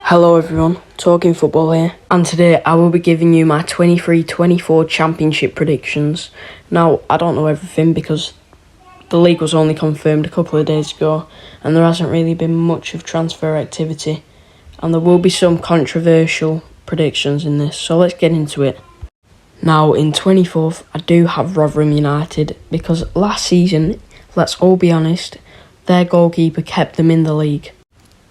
Hello everyone, Talking Football here, and today I will be giving you my 23-24 championship predictions. Now, I don't know everything because the league was only confirmed a couple of days ago and there hasn't really been much of transfer activity, and there will be some controversial predictions in this, so let's get into it. Now, in 24th, I do have Rotherham United because last season, let's all be honest, their goalkeeper kept them in the league.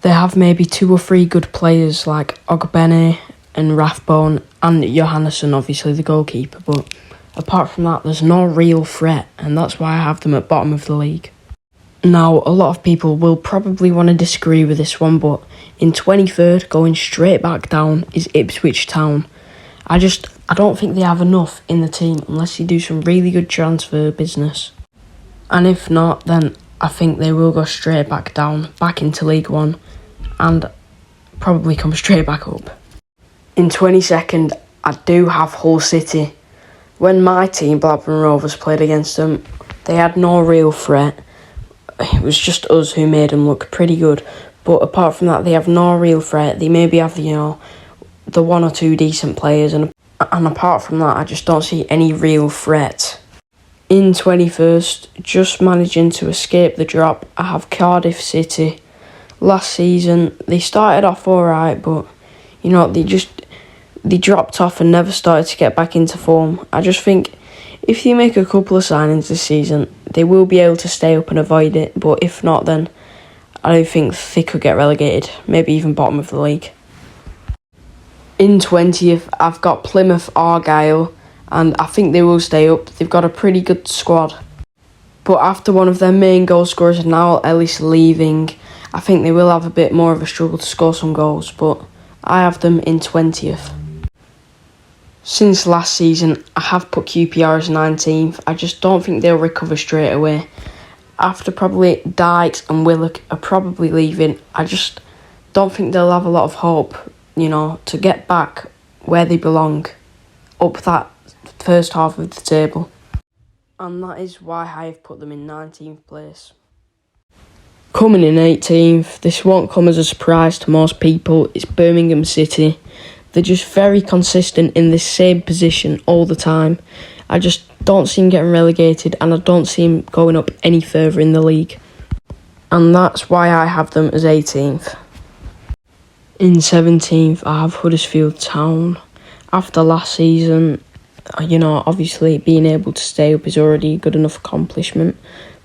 They have maybe 2 or 3 good players like Ogbene and Rathbone and Johannesson, obviously the goalkeeper, but apart from that there's no real threat, and that's why I have them at bottom of the league. Now, a lot of people will probably want to disagree with this one, but in 23rd, going straight back down, is Ipswich Town. I don't think they have enough in the team unless you do some really good transfer business. And if not, then I think they will go straight back down, back into League One, and probably come straight back up. In 22nd, I do have Hull City. When my team, Blackburn Rovers, played against them, they had no real threat. It was just us who made them look pretty good. But apart from that, they have no real threat. They maybe have, the 1 or 2 decent players, and apart from that, I just don't see any real threat. In 21st, just managing to escape the drop, I have Cardiff City. Last season, they started off alright, but, they dropped off and never started to get back into form. I just think if you make a couple of signings this season, they will be able to stay up and avoid it, but if not, then I don't think they could get relegated, maybe even bottom of the league. In 20th, I've got Plymouth Argyle, and I think they will stay up. They've got a pretty good squad. But after one of their main goal scorers, Niall Ellis, leaving, I think they will have a bit more of a struggle to score some goals, but I have them in 20th. Since last season, I have put QPR as 19th. I just don't think they'll recover straight away. After probably Dykes and Willock are probably leaving, I just don't think they'll have a lot of hope, to get back where they belong, up that first half of the table. And that is why I have put them in 19th place. Coming in 18th, this won't come as a surprise to most people, it's Birmingham City. They're just very consistent in this same position all the time. I just don't see them getting relegated, and I don't see them going up any further in the league. And that's why I have them as 18th. In 17th, I have Huddersfield Town. After last season, obviously being able to stay up is already a good enough accomplishment.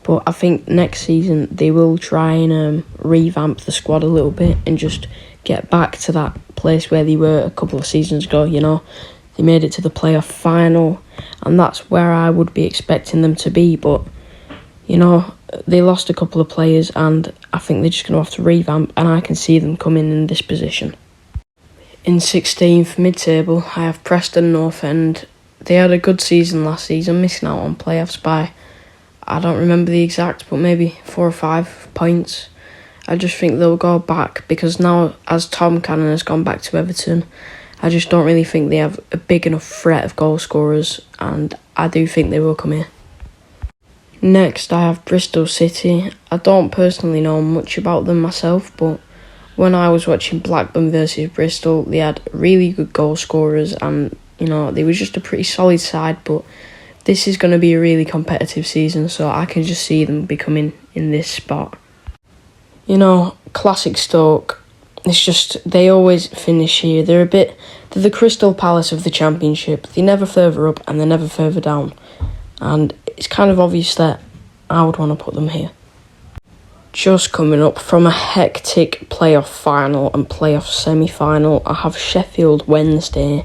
But I think next season they will try and revamp the squad a little bit and just get back to that place where they were a couple of seasons ago, They made it to the playoff final, and that's where I would be expecting them to be. But, they lost a couple of players, and I think they're just going to have to revamp, and I can see them coming in this position. In 16th, mid-table, I have Preston North End. They had a good season last season, missing out on playoffs by, I don't remember the exact, but maybe 4 or 5 points. I just think they'll go back because now, as Tom Cannon has gone back to Everton, I just don't really think they have a big enough threat of goal scorers, and I do think they will come here. Next, I have Bristol City. I don't personally know much about them myself, but when I was watching Blackburn versus Bristol, they had really good goal scorers, and they were just a pretty solid side, but this is going to be a really competitive season, so I can just see them becoming in this spot. Classic Stoke. It's just, they always finish here. They're the Crystal Palace of the Championship. They're never further up and they're never further down. And it's kind of obvious that I would want to put them here. Just coming up from a hectic playoff final and playoff semi-final, I have Sheffield Wednesday.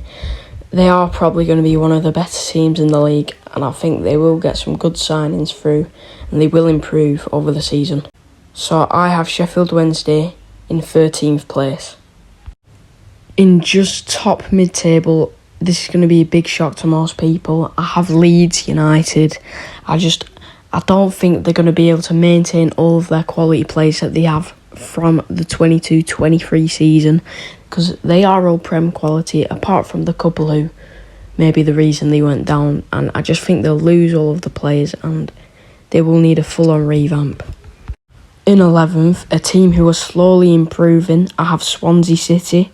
They are probably going to be one of the better teams in the league, and I think they will get some good signings through, and they will improve over the season. So I have Sheffield Wednesday in 13th place. In just top mid-table, this is going to be a big shock to most people. I have Leeds United. I don't think they're going to be able to maintain all of their quality players that they have from the 22-23 season, because they are all Prem quality, apart from the couple who may be the reason they went down, and I just think they'll lose all of the players and they will need a full-on revamp. In 11th, a team who are slowly improving, I have Swansea City,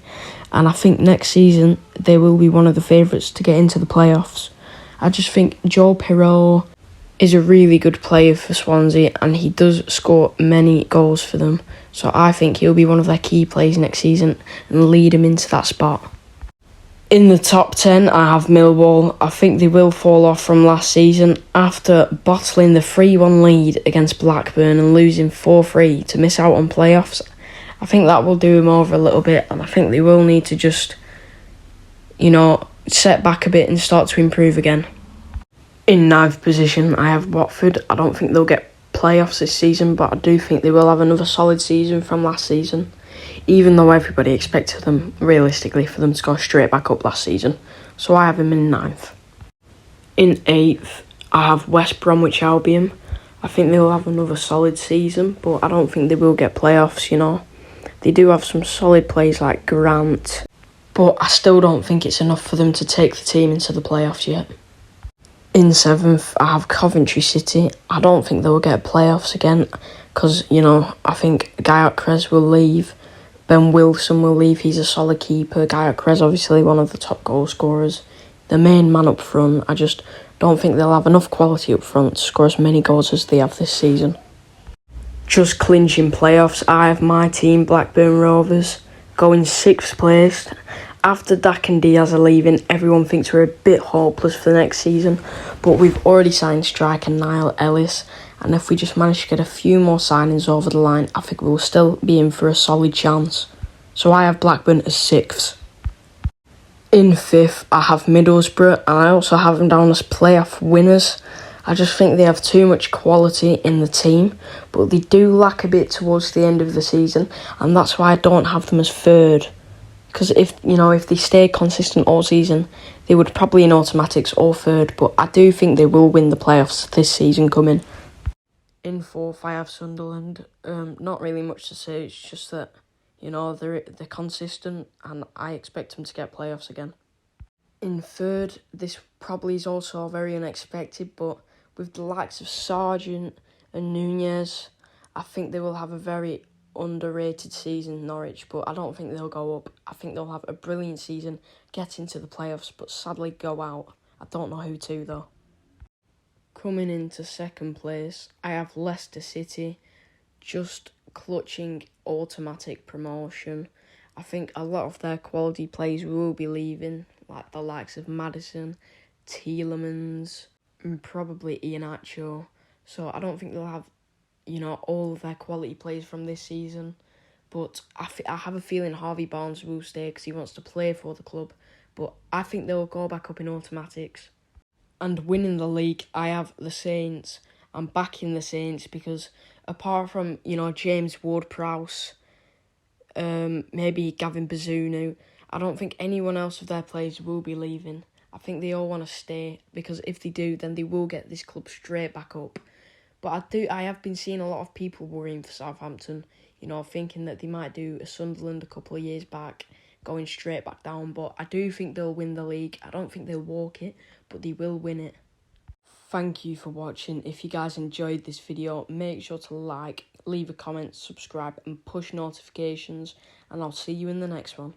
and I think next season they will be one of the favourites to get into the playoffs. I just think Joe Pirro is a really good player for Swansea, and he does score many goals for them. So I think he'll be one of their key players next season and lead them into that spot. In the top 10, I have Millwall. I think they will fall off from last season after bottling the 3-1 lead against Blackburn and losing 4-3 to miss out on playoffs. I think that will do them over a little bit, and I think they will need to just, set back a bit and start to improve again. In 9th position, I have Watford. I don't think they'll get playoffs this season, but I do think they will have another solid season from last season, even though everybody expected them, realistically, for them to go straight back up last season. So I have them in 9th. In 8th, I have West Bromwich Albion. I think they'll have another solid season, but I don't think they will get playoffs, They do have some solid players like Grant, but I still don't think it's enough for them to take the team into the playoffs yet. In 7th, I have Coventry City. I don't think they'll get playoffs again because, I think Gyökeres will leave. Ben Wilson will leave. He's a solid keeper. Gyökeres, obviously, one of the top goal scorers. The main man up front. I just don't think they'll have enough quality up front to score as many goals as they have this season. Just clinching playoffs, I have my team, Blackburn Rovers, going 6th place. After Dak and Diaz are leaving, everyone thinks we're a bit hopeless for the next season, but we've already signed striker Niall Ellis, and if we just manage to get a few more signings over the line, I think we'll still be in for a solid chance. So I have Blackburn as 6th. In 5th, I have Middlesbrough, and I also have them down as playoff winners. I just think they have too much quality in the team, but they do lack a bit towards the end of the season, and that's why I don't have them as 3rd. Because if they stay consistent all season, they would probably in automatics or 3rd, but I do think they will win the playoffs this season coming. In 4th, I have Sunderland. Not really much to say, it's just that, they're consistent and I expect them to get playoffs again. In 3rd, this probably is also very unexpected, but with the likes of Sargent and Nunez, I think they will have a very underrated season, Norwich, but I don't think they'll go up. I think they'll have a brilliant season, get into the playoffs, but sadly go out. I don't know who to, though. Coming into 2nd place, I have Leicester City, just clutching automatic promotion. I think a lot of their quality players will be leaving, like the likes of Maddison, Tielemans, and probably Iheanacho. So I don't think they'll have all of their quality players from this season. But I have a feeling Harvey Barnes will stay because he wants to play for the club. But I think they'll go back up in automatics. And winning the league, I have the Saints. I'm backing the Saints because apart from, James Ward-Prowse, maybe Gavin Bazunu, I don't think anyone else of their players will be leaving. I think they all want to stay because if they do, then they will get this club straight back up. But I have been seeing a lot of people worrying for Southampton, thinking that they might do a Sunderland a couple of years back, going straight back down. But I do think they'll win the league. I don't think they'll walk it, but they will win it. Thank you for watching. If you guys enjoyed this video, make sure to like, leave a comment, subscribe, and push notifications. And I'll see you in the next one.